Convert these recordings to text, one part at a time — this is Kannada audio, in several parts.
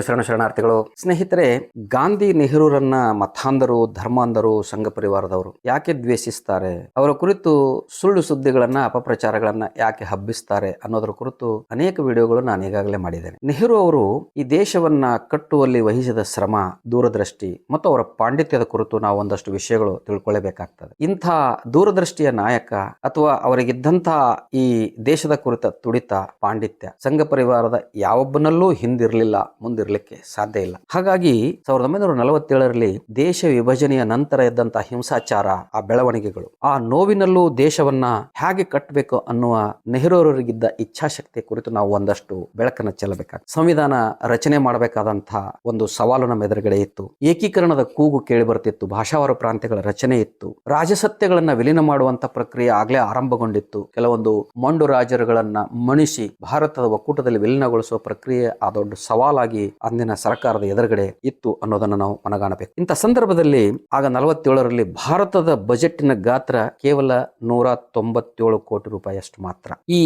ಶರಣಾರ್ಥಿಗಳು. ಸ್ನೇಹಿತರೆ, ಗಾಂಧಿ ನೆಹರೂರನ್ನ ಮತಾಂಧರು, ಧರ್ಮಾಂಧರು, ಸಂಘ ಪರಿವಾರದವರು ಯಾಕೆ ದ್ವೇಷಿಸ್ತಾರೆ, ಅವರ ಕುರಿತು ಸುಳ್ಳು ಸುದ್ದಿಗಳನ್ನ, ಅಪಪ್ರಚಾರಗಳನ್ನ ಯಾಕೆ ಹಬ್ಬಿಸ್ತಾರೆ ಅನ್ನೋದರ ಕುರಿತು ಅನೇಕ ವಿಡಿಯೋಗಳು ನಾನು ಈಗಾಗಲೇ ಮಾಡಿದ್ದೇನೆ. ನೆಹರು ಅವರು ಈ ದೇಶವನ್ನ ಕಟ್ಟುವಲ್ಲಿ ವಹಿಸಿದ ಶ್ರಮ, ದೂರದೃಷ್ಟಿ ಮತ್ತು ಅವರ ಪಾಂಡಿತ್ಯದ ಕುರಿತು ನಾವು ಒಂದಷ್ಟು ವಿಷಯಗಳು ತಿಳ್ಕೊಳ್ಳಬೇಕಾಗ್ತದೆ. ಇಂಥ ದೂರದೃಷ್ಟಿಯ ನಾಯಕ ಅಥವಾ ಅವರಿಗಿದ್ದಂತಹ ಈ ದೇಶದ ಕುರಿತ ತುಡಿತ, ಪಾಂಡಿತ್ಯ ಸಂಘ ಪರಿವಾರದ ಯಾವೊಬ್ಬನಲ್ಲೂ ಹಿಂದಿರಲಿಲ್ಲ, ಮುಂದಿರಲಿಕ್ಕೆ ಸಾಧ್ಯ ಇಲ್ಲ. ಹಾಗಾಗಿ 1947ರಲ್ಲಿ ದೇಶ ವಿಭಜನೆಯ ನಂತರ ಇದ್ದಂತಹ ಹಿಂಸಾಚಾರ, ಆ ಬೆಳವಣಿಗೆಗಳು, ಆ ನೋವಿನಲ್ಲೂ ದೇಶವನ್ನ ಹೇಗೆ ಕಟ್ಟಬೇಕು ಅನ್ನುವ ನೆಹರು ಅವರಿಗಿದ್ದ ಇಚ್ಛಾಶಕ್ತಿ ಕುರಿತು ನಾವು ಒಂದಷ್ಟು ಬೆಳಕನ್ನು ಚೆಲ್ಲಬೇಕಾಗ್ತದೆ. ಸಂವಿಧಾನ ರಚನೆ ಮಾಡಬೇಕಾದಂತಹ ಒಂದು ಸವಾಲು ನಮ್ಮ ಎದುರುಗಡೆ ಇತ್ತು. ಏಕೀಕರಣದ ಕೂಗು ಕೇಳಿ ಬರ್ತಿತ್ತು. ಭಾಷಾವಾರು ಪ್ರಾಂತ್ಯಗಳ ರಚನೆ ಇತ್ತು. ರಾಜಸತ್ಯಗಳನ್ನ ವಿಲೀನ ಮಾಡುವಂತ ಪ್ರಕ್ರಿಯೆ ಆಗ್ಲೇ ಆರಂಭಗೊಂಡಿತ್ತು. ಕೆಲವೊಂದು ಮೊಂಡು ರಾಜರುಗಳನ್ನ ಮಣಿಸಿ ಭಾರತದ ಒಕ್ಕೂಟದಲ್ಲಿ ವಿಲೀನಗೊಳಿಸುವ ಪ್ರಕ್ರಿಯೆ ಆ ದೊಡ್ಡ ಸವಾಲಾಗಿ ಅಂದಿನ ಸರ್ಕಾರದ ಎದುರುಗಡೆ ಇತ್ತು ಅನ್ನೋದನ್ನು ನಾವು ಮನಗಾಣಬೇಕು. ಇಂಥ ಸಂದರ್ಭದಲ್ಲಿ ಆಗ 47ರಲ್ಲಿ ಭಾರತದ ಬಜೆಟಿನ ಗಾತ್ರ ಕೇವಲ 197 ಕೋಟಿ ರೂಪಾಯಿ ಅಷ್ಟು ಮಾತ್ರ. ಈ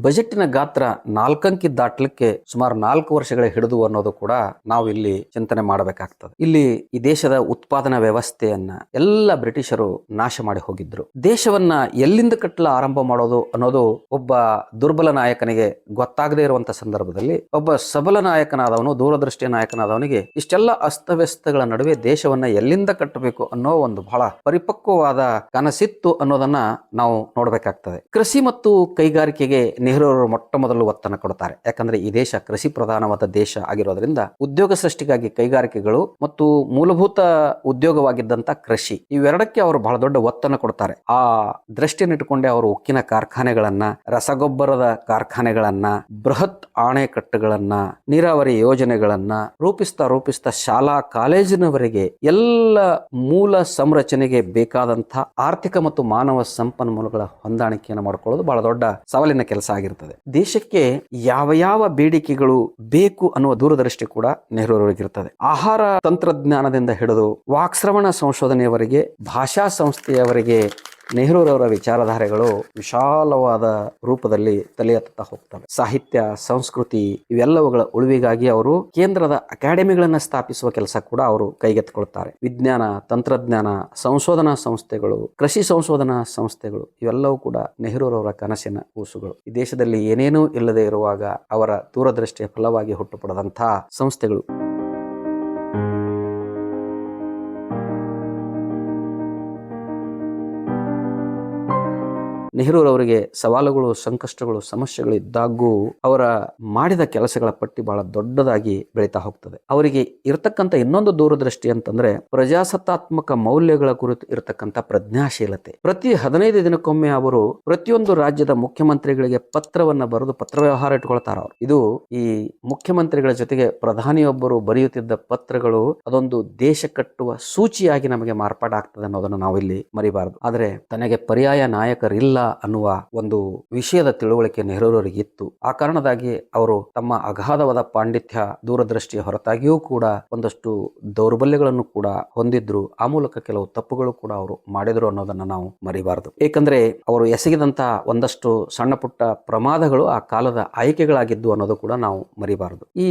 ಬಜೆಟಿನ ಗಾತ್ರ 4 ಅಂಕಿ ದಾಟ್ಲಿಕ್ಕೆ ಸುಮಾರು 4 ವರ್ಷಗಳ ಹಿಡಿದು ಅನ್ನೋದು ಕೂಡ ನಾವು ಇಲ್ಲಿ ಚಿಂತನೆ ಮಾಡಬೇಕಾಗ್ತದೆ. ಇಲ್ಲಿ ಈ ದೇಶದ ಉತ್ಪಾದನಾ ವ್ಯವಸ್ಥೆಯನ್ನ ಎಲ್ಲ ಬ್ರಿಟಿಷರು ನಾಶ ಮಾಡಿ ಹೋಗಿದ್ರು. ದೇಶವನ್ನ ಎಲ್ಲಿಂದ ಕಟ್ಟಲು ಆರಂಭ ಮಾಡೋದು ಅನ್ನೋದು ಒಬ್ಬ ದುರ್ಬಲ ನಾಯಕನಿಗೆ ಗೊತ್ತಾಗದೇ ಇರುವಂತ ಸಂದರ್ಭದಲ್ಲಿ ಒಬ್ಬ ಸಬಲ ನಾಯಕನಾದವನು, ದೂರದೃಷ್ಟಿಯ ನಾಯಕನಾದವನಿಗೆ ಇಷ್ಟೆಲ್ಲ ಅಸ್ತವ್ಯಸ್ತಗಳ ನಡುವೆ ದೇಶವನ್ನ ಎಲ್ಲಿಂದ ಕಟ್ಟಬೇಕು ಅನ್ನೋ ಒಂದು ಬಹಳ ಪರಿಪಕ್ವವಾದ ಕನಸಿತ್ತು ಅನ್ನೋದನ್ನ ನಾವು ನೋಡ್ಬೇಕಾಗ್ತದೆ. ಕೃಷಿ ಮತ್ತು ಕೈಗಾರಿಕೆಗೆ ನೆಹರು ಅವರು ಮೊಟ್ಟ ಮೊದಲು ಒತ್ತನ್ನು ಕೊಡ್ತಾರೆ. ಯಾಕಂದ್ರೆ ಈ ದೇಶ ಕೃಷಿ ಪ್ರಧಾನವಾದ ದೇಶ ಆಗಿರೋದ್ರಿಂದ ಉದ್ಯೋಗ ಸೃಷ್ಟಿಗಾಗಿ ಕೈಗಾರಿಕೆಗಳು ಮತ್ತು ಮೂಲಭೂತ ಉದ್ಯೋಗವಾಗಿದ್ದಂತ ಕೃಷಿ, ಇವೆರಡಕ್ಕೆ ಅವರು ಬಹಳ ದೊಡ್ಡ ಒತ್ತನ್ನು ಕೊಡ್ತಾರೆ. ಆ ದೃಷ್ಟಿಯನ್ನು ಇಟ್ಟುಕೊಂಡೇ ಅವರು ಉಕ್ಕಿನ ಕಾರ್ಖಾನೆಗಳನ್ನ, ರಸಗೊಬ್ಬರದ ಕಾರ್ಖಾನೆಗಳನ್ನ, ಬೃಹತ್ ಆಣೆಕಟ್ಟುಗಳನ್ನ, ನೀರಾವರಿ ಯೋಜನೆಗಳನ್ನ ರೂಪಿಸ್ತಾ ಶಾಲಾ ಕಾಲೇಜಿನವರೆಗೆ ಎಲ್ಲ ಮೂಲ ಸಂರಚನೆಗೆ ಬೇಕಾದಂತಹ ಆರ್ಥಿಕ ಮತ್ತು ಮಾನವ ಸಂಪನ್ಮೂಲಗಳ ಹೊಂದಾಣಿಕೆಯನ್ನು ಮಾಡಿಕೊಳ್ಳೋದು ಬಹಳ ದೊಡ್ಡ ಸವಾಲಿನ ಕೆಲಸ ಆಗಿರ್ತದೆ. ದೇಶಕ್ಕೆ ಯಾವ ಬೇಡಿಕೆಗಳು ಬೇಕು ಅನ್ನುವ ದೂರದೃಷ್ಟಿ ಕೂಡ ನೆಹರು ಅವರಿಗಿರ್ತದೆ. ಆಹಾರ ತಂತ್ರಜ್ಞಾನದಿಂದ ಹಿಡಿದು ವಾಕ್ಶ್ರವಣ ಸಂಶೋಧನೆಯವರೆಗೆ, ಭಾಷಾ ಸಂಸ್ಥೆಯವರೆಗೆ ನೆಹರೂರವರ ವಿಚಾರಧಾರೆಗಳು ವಿಶಾಲವಾದ ರೂಪದಲ್ಲಿ ತಲೆ ಎತ್ತುತ್ತಾ ಹೋಗ್ತವೆ. ಸಾಹಿತ್ಯ, ಸಂಸ್ಕೃತಿ ಇವೆಲ್ಲವುಗಳ ಉಳಿವಿಗಾಗಿ ಅವರು ಕೇಂದ್ರದ ಅಕಾಡೆಮಿಗಳನ್ನ ಸ್ಥಾಪಿಸುವ ಕೆಲಸ ಕೂಡ ಅವರು ಕೈಗೆತ್ತಿಕೊಳ್ತಾರೆ. ವಿಜ್ಞಾನ, ತಂತ್ರಜ್ಞಾನ, ಸಂಶೋಧನಾ ಸಂಸ್ಥೆಗಳು, ಕೃಷಿ ಸಂಶೋಧನಾ ಸಂಸ್ಥೆಗಳು ಇವೆಲ್ಲವೂ ಕೂಡ ನೆಹರೂರವರ ಕನಸಿನ ಕೂಸುಗಳು. ಈ ದೇಶದಲ್ಲಿ ಏನೇನೂ ಇಲ್ಲದೆ ಇರುವಾಗ ಅವರ ದೂರದೃಷ್ಟಿಯ ಫಲವಾಗಿ ಹುಟ್ಟುಪಡೆದಂತಹ ಸಂಸ್ಥೆಗಳು. ನೆಹರೂರವರಿಗೆ ಸವಾಲುಗಳು, ಸಂಕಷ್ಟಗಳು, ಸಮಸ್ಯೆಗಳು ಇದ್ದಾಗೂ ಅವರ ಮಾಡಿದ ಕೆಲಸಗಳ ಪಟ್ಟಿ ಬಹಳ ದೊಡ್ಡದಾಗಿ ಬೆಳೀತಾ ಹೋಗ್ತದೆ. ಅವರಿಗೆ ಇರತಕ್ಕಂಥ ಇನ್ನೊಂದು ದೂರದೃಷ್ಟಿ ಅಂತಂದ್ರೆ ಪ್ರಜಾಸತ್ತಾತ್ಮಕ ಮೌಲ್ಯಗಳ ಕುರಿತು ಇರತಕ್ಕಂಥ ಪ್ರಜ್ಞಾಶೀಲತೆ. ಪ್ರತಿ 15 ದಿನಕ್ಕೊಮ್ಮೆ ಅವರು ಪ್ರತಿಯೊಂದು ರಾಜ್ಯದ ಮುಖ್ಯಮಂತ್ರಿಗಳಿಗೆ ಪತ್ರವನ್ನ ಬರೆದು ಪತ್ರ ವ್ಯವಹಾರ ಇಟ್ಕೊಳ್ತಾರ. ಅವರು ಇದು ಈ ಮುಖ್ಯಮಂತ್ರಿಗಳ ಜೊತೆಗೆ ಪ್ರಧಾನಿಯೊಬ್ಬರು ಬರೆಯುತ್ತಿದ್ದ ಪತ್ರಗಳು ಅದೊಂದು ದೇಶ ಕಟ್ಟುವ ಸೂಚಿಯಾಗಿ ನಮಗೆ ಮಾರ್ಪಾಡಾಗ್ತದೆ ಅನ್ನೋದನ್ನು ನಾವಿಲ್ಲಿ ಮರಿಬಾರದು. ಆದರೆ ತನಗೆ ಪರ್ಯಾಯ ನಾಯಕರಿಲ್ಲ ಅನ್ನುವ ಒಂದು ವಿಷಯದ ತಿಳುವಳಿಕೆ ನೆಹರೂರವರಿಗೆ ಇತ್ತು. ಆ ಕಾರಣದಾಗಿ ಅವರು ತಮ್ಮ ಅಗಾಧವಾದ ಪಾಂಡಿತ್ಯ, ದೂರದೃಷ್ಟಿಯ ಹೊರತಾಗಿಯೂ ಕೂಡ ಒಂದಷ್ಟು ದೌರ್ಬಲ್ಯಗಳನ್ನು ಕೂಡ ಹೊಂದಿದ್ರು. ಆ ಮೂಲಕ ಕೆಲವು ತಪ್ಪುಗಳು ಕೂಡ ಅವರು ಮಾಡಿದ್ರು ಅನ್ನೋದನ್ನ ನಾವು ಮರಿಬಾರದು. ಏಕೆಂದ್ರೆ ಅವರು ಎಸಗಿದಂತಹ ಒಂದಷ್ಟು ಸಣ್ಣ ಪುಟ್ಟ ಪ್ರಮಾದಗಳು ಆ ಕಾಲದ ಆಯ್ಕೆಗಳಾಗಿದ್ದು ಅನ್ನೋದು ಕೂಡ ನಾವು ಮರಿಬಾರದು. ಈ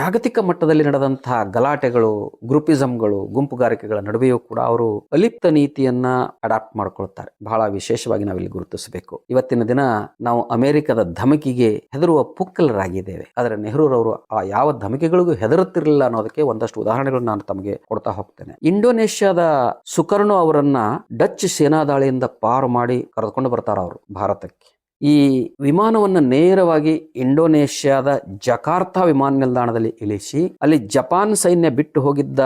ಜಾಗತಿಕ ಮಟ್ಟದಲ್ಲಿ ನಡೆದಂತಹ ಗಲಾಟೆಗಳು, ಗ್ರೂಪಿಸಂಗಳು, ಗುಂಪುಗಾರಿಕೆಗಳ ನಡುವೆಯೂ ಕೂಡ ಅವರು ಅಲಿಪ್ತ ನೀತಿಯನ್ನ ಅಡಾಪ್ಟ್ ಮಾಡ್ಕೊಳ್ತಾರೆ. ಬಹಳ ವಿಶೇಷವಾಗಿ ನಾವಿಲ್ಲಿ ಗುರುತಿಸಬೇಕು. ಇವತ್ತಿನ ದಿನ ನಾವು ಅಮೆರಿಕದ ಧಮಕಿಗೆ ಹೆದರುವ ಪುಕ್ಕಲರಾಗಿದ್ದೇವೆ. ಆದರೆ ನೆಹರೂರವರು ಆ ಯಾವ ಧಮಕಿಗಳಿಗೂ ಹೆದರುತ್ತಿರಲಿಲ್ಲ ಅನ್ನೋದಕ್ಕೆ ಒಂದಷ್ಟು ಉದಾಹರಣೆಗಳನ್ನು ನಾನು ತಮಗೆ ಕೊಡ್ತಾ ಹೋಗ್ತೇನೆ. ಇಂಡೋನೇಷ್ಯಾದ ಸುಕರ್ಣೋ ಅವರನ್ನ ಡಚ್ ಸೇನಾದಾಳಿಯಿಂದ ಪಾರು ಮಾಡಿ ಕರೆದುಕೊಂಡು ಬರ್ತಾರ ಅವರು ಭಾರತಕ್ಕೆ. ಈ ವಿಮಾನವನ್ನು ನೇರವಾಗಿ ಇಂಡೋನೇಷ್ಯಾದ ಜಕಾರ್ತಾ ವಿಮಾನ ನಿಲ್ದಾಣದಲ್ಲಿ ಇಳಿಸಿ ಅಲ್ಲಿ ಜಪಾನ್ ಸೈನ್ಯ ಬಿಟ್ಟು ಹೋಗಿದ್ದ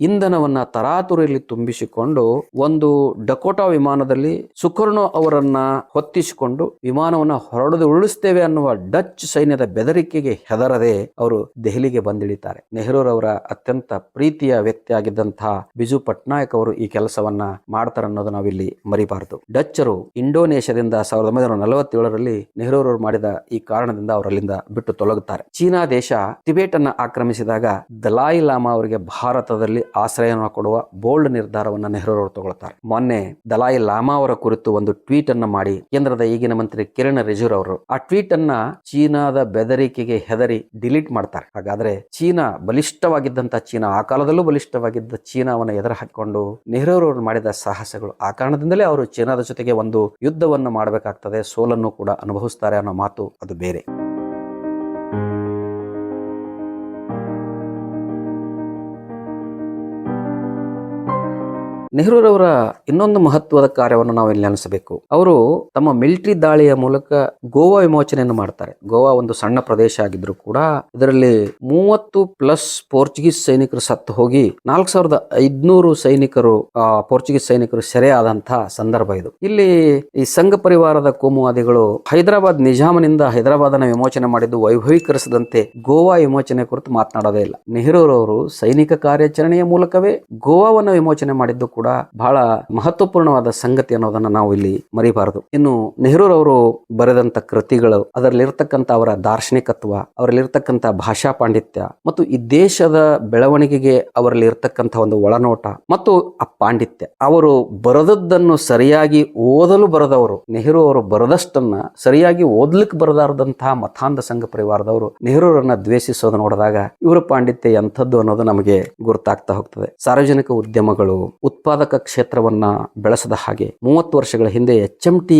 ಇಂಧನವನ್ನ ತರಾತುರಿಯಲ್ಲಿ ತುಂಬಿಸಿಕೊಂಡು ಒಂದು ಡಕೋಟಾ ವಿಮಾನದಲ್ಲಿ ಸುಕರ್ಣೋ ಅವರನ್ನ ಹೊತ್ತಿಸಿಕೊಂಡು ವಿಮಾನವನ್ನ ಹೊರಡದು ಉರುಳಿಸ್ತೇವೆ ಅನ್ನುವ ಡಚ್ ಸೈನ್ಯದ ಬೆದರಿಕೆಗೆ ಹೆದರದೆ ಅವರು ದೆಹಲಿಗೆ ಬಂದಿಳಿತಾರೆ. ನೆಹರೂರವರ ಅತ್ಯಂತ ಪ್ರೀತಿಯ ವ್ಯಕ್ತಿಯಾಗಿದ್ದಂತಹ ಬಿಜು ಪಟ್ನಾಯಕ್ ಅವರು ಈ ಕೆಲಸವನ್ನ ಮಾಡ್ತಾರೆ ಅನ್ನೋದು ನಾವಿಲ್ಲಿ ಮರಿಬಾರದು. ಡಚ್ಚರು ಇಂಡೋನೇಷ್ಯಾದಿಂದ 1947 1957ರಲ್ಲಿ ನೆಹರೂರವರು ಮಾಡಿದ ಈ ಕಾರಣದಿಂದ ಅವರಲ್ಲಿಂದ ಬಿಟ್ಟು ತೊಲಗುತ್ತಾರೆ. ಚೀನಾ ದೇಶ ಟಿಬೆಟ್ ಅನ್ನ ಆಕ್ರಮಿಸಿದಾಗ ದಲಾಯಿ ಲಾಮಾ ಅವರಿಗೆ ಭಾರತದಲ್ಲಿ ಆಶ್ರಯವನ್ನು ಕೊಡುವ ಬೋಲ್ಡ್ ನಿರ್ಧಾರವನ್ನ ನೆಹರೂರವರು ತಗೊಳ್ತಾರೆ. ಮೊನ್ನೆ ದಲಾಯಿ ಲಾಮಾ ಅವರ ಕುರಿತು ಒಂದು ಟ್ವೀಟ್ ಅನ್ನ ಮಾಡಿ ಕೇಂದ್ರದ ಈಗಿನ ಮಂತ್ರಿ ಕಿರಣ್ ರಿಜಿಜು ಅವರು ಆ ಟ್ವೀಟ್ ಅನ್ನ ಚೀನಾದ ಬೆದರಿಕೆಗೆ ಹೆದರಿ ಡಿಲೀಟ್ ಮಾಡ್ತಾರೆ. ಹಾಗಾದ್ರೆ ಚೀನಾ ಬಲಿಷ್ಠವಾಗಿದ್ದಂತ ಚೀನಾ, ಆ ಕಾಲದಲ್ಲೂ ಬಲಿಷ್ಠವಾಗಿದ್ದ ಚೀನಾವನ್ನು ಎದುರು ಹಾಕಿಕೊಂಡು ನೆಹರೂರವರು ಮಾಡಿದ ಸಾಹಸಗಳು, ಆ ಕಾರಣದಿಂದಲೇ ಅವರು ಚೀನಾದ ಜೊತೆಗೆ ಒಂದು ಯುದ್ಧವನ್ನು ಮಾಡಬೇಕಾಗ್ತದೆ, ಸೋಲನ್ನು ಕೂಡ ಅನುಭವಿಸ್ತಾರೆ ಅನ್ನೋ ಮಾತು ಅದು ಬೇರೆ. ನೆಹರೂರವರ ಇನ್ನೊಂದು ಮಹತ್ವದ ಕಾರ್ಯವನ್ನು ನಾವು ಇಲ್ಲಿ ನೆನೆಸಬೇಕು. ಅವರು ತಮ್ಮ ಮಿಲಿಟರಿ ದಾಳಿಯ ಮೂಲಕ ಗೋವಾ ವಿಮೋಚನೆಯನ್ನು ಮಾಡ್ತಾರೆ. ಗೋವಾ ಒಂದು ಸಣ್ಣ ಪ್ರದೇಶ ಆಗಿದ್ರು ಕೂಡ ಇದರಲ್ಲಿ 30+ ಪೋರ್ಚುಗೀಸ್ ಸೈನಿಕರು ಸತ್ತು ಹೋಗಿ 4500 ಸೈನಿಕರು ಪೋರ್ಚುಗೀಸ್ ಸೈನಿಕರು ಸೆರೆಯಾದಂತಹ ಸಂದರ್ಭ ಇದು. ಇಲ್ಲಿ ಈ ಸಂಘ ಪರಿವಾರದ ಕೋಮುವಾದಿಗಳು ಹೈದರಾಬಾದ್ ನಿಜಾಮನಿಂದ ಹೈದರಾಬಾದನ ವಿಮೋಚನೆ ಮಾಡಿದ್ದು ವೈಭವೀಕರಿಸದಂತೆ ಗೋವಾ ವಿಮೋಚನೆ ಕುರಿತು ಮಾತನಾಡೋದೇ ಇಲ್ಲ. ನೆಹರೂರವರು ಸೈನಿಕ ಕಾರ್ಯಾಚರಣೆಯ ಮೂಲಕವೇ ಗೋವಾವನ್ನು ವಿಮೋಚನೆ ಮಾಡಿದ್ದು ಕೂಡ ಬಹಳ ಮಹತ್ವಪೂರ್ಣವಾದ ಸಂಗತಿ ಅನ್ನೋದನ್ನ ನಾವು ಇಲ್ಲಿ ಮರಿಬಾರದು. ಇನ್ನು ನೆಹರೂರವರು ಬರೆದಂತ ಕೃತಿಗಳು, ಅದರಲ್ಲಿರ್ತಕ್ಕಂಥ ಅವರ ದಾರ್ಶನಿಕತ್ವ, ಅವರಲ್ಲಿರ್ತಕ್ಕಂಥ ಭಾಷಾ ಪಾಂಡಿತ್ಯ ಮತ್ತು ಈ ದೇಶದ ಬೆಳವಣಿಗೆಗೆ ಅವರಲ್ಲಿ ಇರ್ತಕ್ಕಂಥ ಒಂದು ಒಳನೋಟ ಮತ್ತು ಆ ಪಾಂಡಿತ್ಯ, ಅವರು ಬರೆದದ್ದನ್ನು ಸರಿಯಾಗಿ ಓದಲು ಬರೆದವರು. ನೆಹರು ಅವರು ಬರೆದಷ್ಟನ್ನ ಸರಿಯಾಗಿ ಓದ್ಲಿಕ್ಕೆ ಬರದಾರದಂತಹ ಮತಾಂಧ ಸಂಘ ಪರಿವಾರದವರು ನೆಹರೂರನ್ನ ದ್ವೇಷಿಸೋದು ನೋಡಿದಾಗ ಇವರ ಪಾಂಡಿತ್ಯ ಎಂಥದ್ದು ಅನ್ನೋದು ನಮಗೆ ಗುರುತಾಗ್ತಾ ಹೋಗ್ತದೆ. ಸಾರ್ವಜನಿಕ ಉದ್ಯಮಗಳು, ಉತ್ಪಾದಕ ಕ್ಷೇತ್ರವನ್ನ ಬೆಳೆಸದ ಹಾಗೆ 30 ವರ್ಷಗಳ ಹಿಂದೆ HMT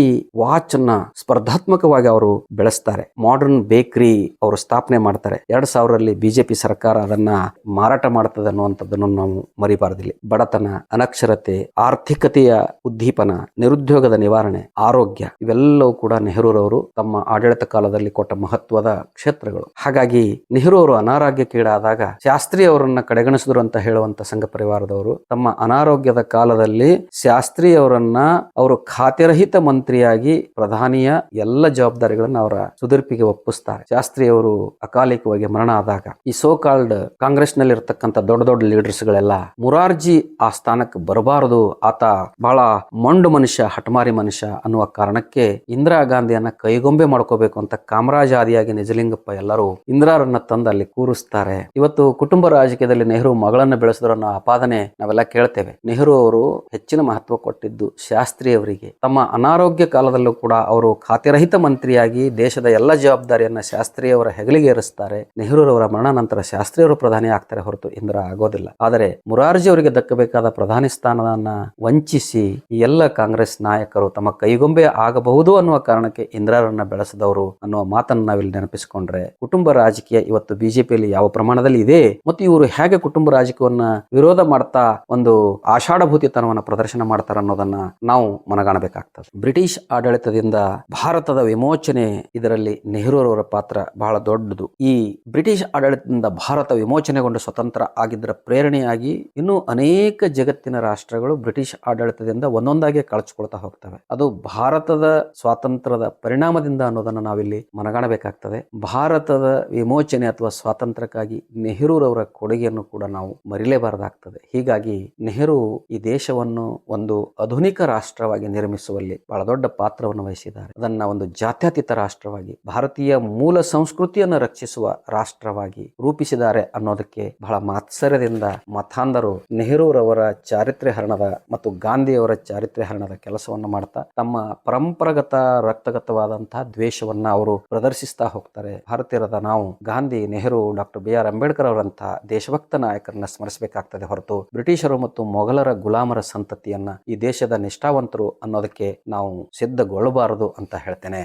ವಾಚ್ ಅನ್ನ ಸ್ಪರ್ಧಾತ್ಮಕವಾಗಿ ಅವರು ಬೆಳೆಸ್ತಾರೆ. ಮಾಡರ್ನ್ ಬೇಕರಿ ಅವರು ಸ್ಥಾಪನೆ ಮಾಡ್ತಾರೆ. 2000ರಲ್ಲಿ ಬಿಜೆಪಿ ಸರ್ಕಾರ ಅದನ್ನ ಮಾರಾಟ ಮಾಡ್ತದೆ ಅನ್ನುವಂಥದ್ದನ್ನು ನಾವು ಮರಿಬಾರದಿಲ್ಲ. ಬಡತನ, ಅನಕ್ಷರತೆ, ಆರ್ಥಿಕತೆಯ ಉದ್ದೀಪನ, ನಿರುದ್ಯೋಗದ ನಿವಾರಣೆ, ಆರೋಗ್ಯ, ಇವೆಲ್ಲವೂ ಕೂಡ ನೆಹರೂರವರು ತಮ್ಮ ಆಡಳಿತ ಕಾಲದಲ್ಲಿ ಕೊಟ್ಟ ಮಹತ್ವದ ಕ್ಷೇತ್ರಗಳು. ಹಾಗಾಗಿ ನೆಹರು ಅವರು ಅನಾರೋಗ್ಯಕ್ಕೀಡಾದಾಗ ಶಾಸ್ತ್ರಿ ಅವರನ್ನ ಕಡೆಗಣಿಸಿದ್ರು ಅಂತ ಹೇಳುವಂತ ಸಂಘ ಪರಿವಾರದವರು ತಮ್ಮ ಅನಾರೋಗ್ಯದ ಕಾಲದಲ್ಲಿ ಶಾಸ್ತ್ರಿ ಅವರನ್ನ ಅವರು ಖಾತೆರಹಿತ ಮಂತ್ರಿಯಾಗಿ ಪ್ರಧಾನಿಯ ಎಲ್ಲ ಜವಾಬ್ದಾರಿಗಳನ್ನ ಅವರ ಸುದೀರ್ಪಿಗೆ ಒಪ್ಪಿಸ್ತಾರೆ. ಶಾಸ್ತ್ರಿ ಅವರು ಅಕಾಲಿಕವಾಗಿ ಮರಣ ಆದಾಗ ಈ ಸೋ ಕಾಲ್ಡ್ ಕಾಂಗ್ರೆಸ್ ನಲ್ಲಿ ಇರ್ತಕ್ಕಂಥ ದೊಡ್ಡ ದೊಡ್ಡ ಲೀಡರ್ಸ್ ಗಳೆಲ್ಲ ಮುರಾರ್ಜಿ ಆ ಸ್ಥಾನಕ್ಕೆ ಬರಬಾರದು, ಆತ ಬಹಳ ಮೊಂಡು ಮನುಷ್ಯ, ಹಠಮಾರಿ ಮನುಷ್ಯ ಅನ್ನುವ ಕಾರಣಕ್ಕೆ ಇಂದಿರಾ ಗಾಂಧಿಯನ್ನ ಕೈಗೊಂಬೆ ಮಾಡ್ಕೋಬೇಕು ಅಂತ ಕಾಮರಾಜ್ ಆದಿಯಾಗಿ ನಿಜಲಿಂಗಪ್ಪ ಎಲ್ಲರೂ ಇಂದಿರಾರನ್ನ ತಂದು ಅಲ್ಲಿ ಕೂರಿಸ್ತಾರೆ. ಇವತ್ತು ಕುಟುಂಬ ರಾಜಕೀಯದಲ್ಲಿ ನೆಹರು ಮಗಳನ್ನ ಬೆಳೆಸಿದ್ರು ಅನ್ನೋ ಆಪಾದನೆ ನಾವೆಲ್ಲ ಕೇಳ್ತೇವೆ. ನೆಹರು ಅವರು ಹೆಚ್ಚಿನ ಮಹತ್ವ ಕೊಟ್ಟಿದ್ದು ಶಾಸ್ತ್ರಿ ಅವರಿಗೆ. ತಮ್ಮ ಅನಾರೋಗ್ಯ ಕಾಲದಲ್ಲೂ ಕೂಡ ಅವರು ಖಾತೆರಹಿತ ಮಂತ್ರಿಯಾಗಿ ದೇಶದ ಎಲ್ಲ ಜವಾಬ್ದಾರಿಯನ್ನ ಶಾಸ್ತ್ರಿ ಅವರ ಹೆಗಲಿಗೆ ಏರಿಸ್ತಾರೆ. ನೆಹರೂರವರ ಮರಣ ನಂತರ ಶಾಸ್ತ್ರಿ ಅವರು ಪ್ರಧಾನಿ ಆಗ್ತಾರೆ, ಹೊರತು ಇಂದಿರಾ ಆಗೋದಿಲ್ಲ. ಆದರೆ ಮುರಾರ್ಜಿ ಅವರಿಗೆ ದಕ್ಕಬೇಕಾದ ಪ್ರಧಾನಿ ಸ್ಥಾನವನ್ನ ವಂಚಿಸಿ ಈ ಎಲ್ಲ ಕಾಂಗ್ರೆಸ್ ನಾಯಕರು ತಮ್ಮ ಕೈಗೊಂಬೆ ಆಗಬಹುದು ಅನ್ನುವ ಕಾರಣಕ್ಕೆ ಇಂದಿರಾರನ್ನ ಬೆಳೆಸಿದವರು ಅನ್ನುವ ಮಾತನ್ನು ನಾವಿಲ್ಲಿ ನೆನಪಿಸಿಕೊಂಡ್ರೆ, ಕುಟುಂಬ ರಾಜಕೀಯ ಇವತ್ತು ಬಿಜೆಪಿಯಲ್ಲಿ ಯಾವ ಪ್ರಮಾಣದಲ್ಲಿ ಇದೆ ಮತ್ತು ಇವರು ಹೇಗೆ ಕುಟುಂಬ ರಾಜಕೀಯವನ್ನ ವಿರೋಧ ಮಾಡ್ತಾ ಒಂದು ಆಷಾಢಭೂತಿತನವನ್ನು ಪ್ರದರ್ಶನ ಮಾಡ್ತಾರೆ ಅನ್ನೋದನ್ನ ನಾವು ಮನಗಾಣಬೇಕಾಗ್ತದೆ. ಬ್ರಿಟಿಷ್ ಆಡಳಿತದಿಂದ ಭಾರತದ ವಿಮೋಚನೆ, ಇದರಲ್ಲಿ ನೆಹರೂರವರ ಪಾತ್ರ ಬಹಳ ದೊಡ್ಡದು. ಈ ಬ್ರಿಟಿಷ್ ಆಡಳಿತದಿಂದ ಭಾರತ ವಿಮೋಚನೆಗೊಂಡು ಸ್ವತಂತ್ರ ಆಗಿದ್ದರ ಪ್ರೇರಣೆಯಾಗಿ ಇನ್ನೂ ಅನೇಕ ಜಗತ್ತಿನ ರಾಷ್ಟ್ರಗಳು ಬ್ರಿಟಿಷ್ ಆಡಳಿತದಿಂದ ಒಂದೊಂದಾಗಿ ಕಳಚಿಕೊಳ್ತಾ ಹೋಗ್ತವೆ. ಅದು ಭಾರತದ ಸ್ವಾತಂತ್ರ್ಯದ ಪರಿಣಾಮದಿಂದ ಅನ್ನೋದನ್ನ ನಾವಿಲ್ಲಿ ಮನಗಾಣಬೇಕಾಗ್ತದೆ. ಭಾರತದ ವಿಮೋಚನೆ ಅಥವಾ ಸ್ವಾತಂತ್ರ್ಯಕ್ಕಾಗಿ ನೆಹರೂರವರ ಕೊಡುಗೆಯನ್ನು ಕೂಡ ನಾವು ಮರಿಲೇಬಾರದಾಗ್ತದೆ. ಹೀಗಾಗಿ ನೆಹರು ಈ ದೇಶವನ್ನು ಒಂದು ಆಧುನಿಕ ರಾಷ್ಟ್ರವಾಗಿ ನಿರ್ಮಿಸುವಲ್ಲಿ ಬಹಳ ದೊಡ್ಡ ಪಾತ್ರವನ್ನು ವಹಿಸಿದ್ದಾರೆ. ಅದನ್ನ ಒಂದು ಜಾತ್ಯತೀತ ರಾಷ್ಟ್ರವಾಗಿ, ಭಾರತೀಯ ಮೂಲ ಸಂಸ್ಕೃತಿಯನ್ನು ರಕ್ಷಿಸುವ ರಾಷ್ಟ್ರವಾಗಿ ರೂಪಿಸಿದ್ದಾರೆ ಅನ್ನೋದಕ್ಕೆ ಬಹಳ ಮಾತ್ಸರ್ಯದಿಂದ ಮತಾಂಧರು ನೆಹರೂರವರ ಚಾರಿತ್ರ್ಯ ಹರಣದ ಮತ್ತು ಗಾಂಧಿಯವರ ಚಾರಿತ್ರ್ಯ ಹರಣದ ಕೆಲಸವನ್ನು ಮಾಡ್ತಾ ತಮ್ಮ ಪರಂಪರಾಗತ ರಕ್ತಗತವಾದಂತಹ ದ್ವೇಷವನ್ನ ಅವರು ಪ್ರದರ್ಶಿಸ್ತಾ ಹೋಗ್ತಾರೆ. ಭಾರತೀಯರಾದ ನಾವು ಗಾಂಧಿ, ನೆಹರು, ಡಾಕ್ಟರ್ BR ಅಂಬೇಡ್ಕರ್ ಅವರಂತಹ ದೇಶಭಕ್ತ ನಾಯಕರನ್ನ ಸ್ಮರಿಸಬೇಕಾಗ್ತದೆ, ಹೊರತು ಬ್ರಿಟಿಷರು ಮತ್ತು ಮೊಘಲರ ಗುಲಾಮರ ಸಂತತಿಯನ್ನ ಈ ದೇಶದ ನಿಷ್ಠಾವಂತರು ಅನ್ನೋದಕ್ಕೆ ನಾವು ಸಿದ್ಧಗೊಳ್ಳಬಾರದು ಅಂತ ಹೇಳ್ತೇನೆ.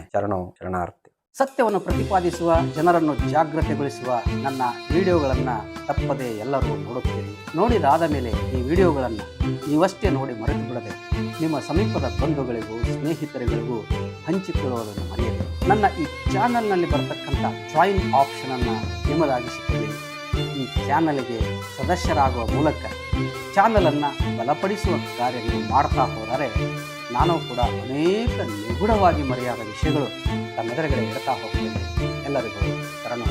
ಶರಣಾರ್ಥಿ. ಸತ್ಯವನ್ನು ಪ್ರತಿಪಾದಿಸುವ, ಜನರನ್ನು ಜಾಗೃತಿಗೊಳಿಸುವ ನನ್ನ ವಿಡಿಯೋಗಳನ್ನ ತಪ್ಪದೆ ಎಲ್ಲರೂ ನೋಡುತ್ತೀರಿ. ನೋಡಿದಾದ ಮೇಲೆ ಈ ವಿಡಿಯೋಗಳನ್ನ ನೀವಷ್ಟೇ ನೋಡಿ ಮರೆತು ಬಿಡದೆ ನಿಮ್ಮ ಸಮೀಪದ ಬಂಧುಗಳಿಗೂ ಸ್ನೇಹಿತರುಗಳಿಗೂ ಹಂಚಿಕೊಳ್ಳುವುದನ್ನು ಮರೆಯದೆ ನನ್ನ ಈ ಚಾನಲ್ನಲ್ಲಿ ಬರತಕ್ಕಂಥ ಜಾಯಿನ್ ಆಪ್ಷನ್ ಅನ್ನು ನಿಮ್ಮದಾಗಿಸಿಕೊಳ್ಳಿ. ಈ ಚಾನಲ್ಗೆ ಸದಸ್ಯರಾಗುವ ಮೂಲಕ ಚಾನಲನ್ನು ಬಲಪಡಿಸುವ ಕಾರ್ಯ ನೀವು ಮಾಡ್ತಾ ಹೋದರೆ ನಾನು ಕೂಡ ಅನೇಕ ನಿಗೂಢವಾಗಿ ಮರೆಯಾದ ವಿಷಯಗಳು ತಮ್ಮೆದುರುಗಡೆ ಇಡ್ತಾ ಹೋಗ್ತೇನೆ. ಎಲ್ಲರಿಗೂ ಶರಣು.